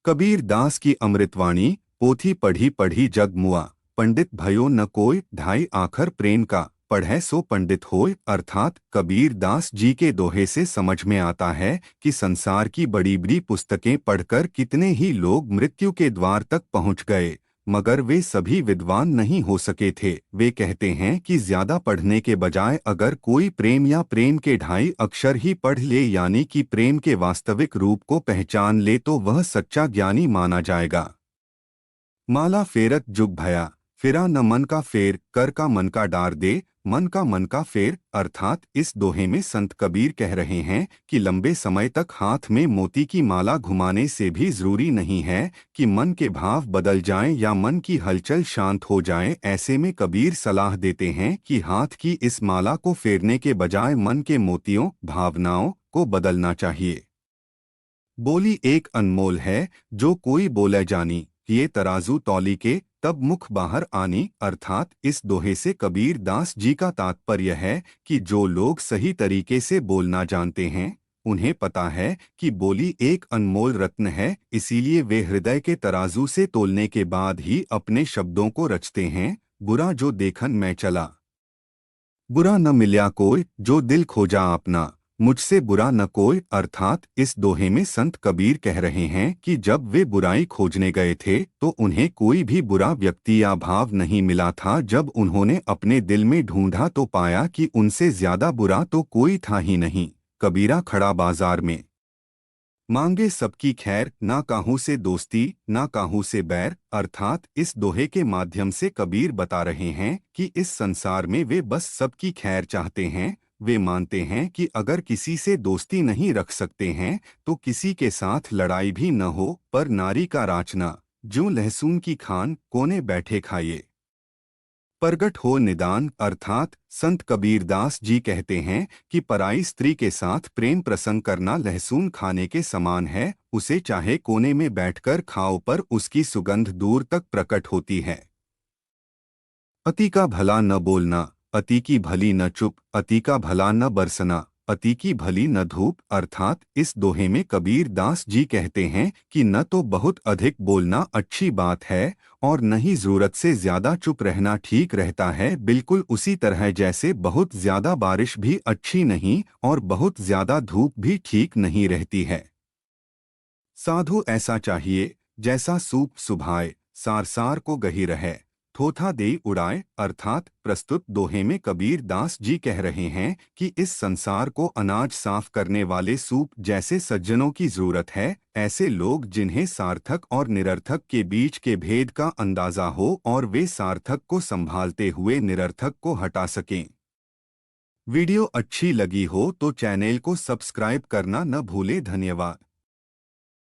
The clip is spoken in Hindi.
कबीर दास की अमृतवाणी। पोथी पढ़ी पढ़ी जग मुआ, पंडित भयो न कोय, ढाई आखर प्रेम का, पढ़े सो पंडित होय। अर्थात कबीर दास जी के दोहे से समझ में आता है कि संसार की बड़ी बड़ी पुस्तकें पढ़कर कितने ही लोग मृत्यु के द्वार तक पहुंच गए, मगर वे सभी विद्वान नहीं हो सके थे। वे कहते हैं कि ज्यादा पढ़ने के बजाय अगर कोई प्रेम या प्रेम के ढाई अक्षर ही पढ़ ले, यानी कि प्रेम के वास्तविक रूप को पहचान ले, तो वह सच्चा ज्ञानी माना जाएगा। माला फेरत जुग भया, फिरा न मन का फेर, कर का मन का डार दे, मन का फेर। अर्थात इस दोहे में संत कबीर कह रहे हैं कि लंबे समय तक हाथ में मोती की माला घुमाने से भी जरूरी नहीं है कि मन के भाव बदल जाएं या मन की हलचल शांत हो जाए। ऐसे में कबीर सलाह देते हैं कि हाथ की इस माला को फेरने के बजाय मन के मोतियों, भावनाओं को बदलना चाहिए। बोली एक अनमोल है, जो कोई बोले जानी, ये तराजू तौली के, तब मुख बाहर आनी। अर्थात इस दोहे से कबीर दास जी का तात्पर्य है कि जो लोग सही तरीके से बोलना जानते हैं, उन्हें पता है कि बोली एक अनमोल रत्न है, इसीलिए वे हृदय के तराजू से तोलने के बाद ही अपने शब्दों को रचते हैं। बुरा जो देखन मैं चला, बुरा न मिल्या कोई, जो दिल खोजा अपना, मुझसे बुरा न कोई। अर्थात इस दोहे में संत कबीर कह रहे हैं कि जब वे बुराई खोजने गए थे तो उन्हें कोई भी बुरा व्यक्ति या भाव नहीं मिला था। जब उन्होंने अपने दिल में ढूंढा तो पाया कि उनसे ज्यादा बुरा तो कोई था ही नहीं। कबीरा खड़ा बाजार में मांगे सबकी खैर, ना काहू से दोस्ती ना काहू से बैर। अर्थात इस दोहे के माध्यम से कबीर बता रहे हैं कि इस संसार में वे बस सबकी खैर चाहते हैं। वे मानते हैं कि अगर किसी से दोस्ती नहीं रख सकते हैं तो किसी के साथ लड़ाई भी न हो, पर नारी का राचना, ज्यों लहसुन की खान, कोने बैठे खाइए, प्रगट हो निदान। अर्थात संत कबीरदास जी कहते हैं कि पराई स्त्री के साथ प्रेम प्रसंग करना लहसुन खाने के समान है। उसे चाहे कोने में बैठकर खाओ, पर उसकी सुगंध दूर तक प्रकट होती है। अति का भला न बोलना, अति की भली न चुप, अति का भला न बरसना, अति की भली न धूप। अर्थात इस दोहे में कबीर दास जी कहते हैं कि न तो बहुत अधिक बोलना अच्छी बात है और न ही जरूरत से ज्यादा चुप रहना ठीक रहता है। बिल्कुल उसी तरह जैसे बहुत ज्यादा बारिश भी अच्छी नहीं और बहुत ज्यादा धूप भी ठीक नहीं रहती है। साधु ऐसा चाहिए जैसा सूप सुभाए, सार सार को गही रहे, थोथा दे उड़ाए। अर्थात प्रस्तुत दोहे में कबीर दास जी कह रहे हैं कि इस संसार को अनाज साफ करने वाले सूप जैसे सज्जनों की जरूरत है। ऐसे लोग जिन्हें सार्थक और निरर्थक के बीच के भेद का अंदाजा हो और वे सार्थक को संभालते हुए निरर्थक को हटा सकें। वीडियो अच्छी लगी हो तो चैनल को सब्सक्राइब करना न भूलें। धन्यवाद।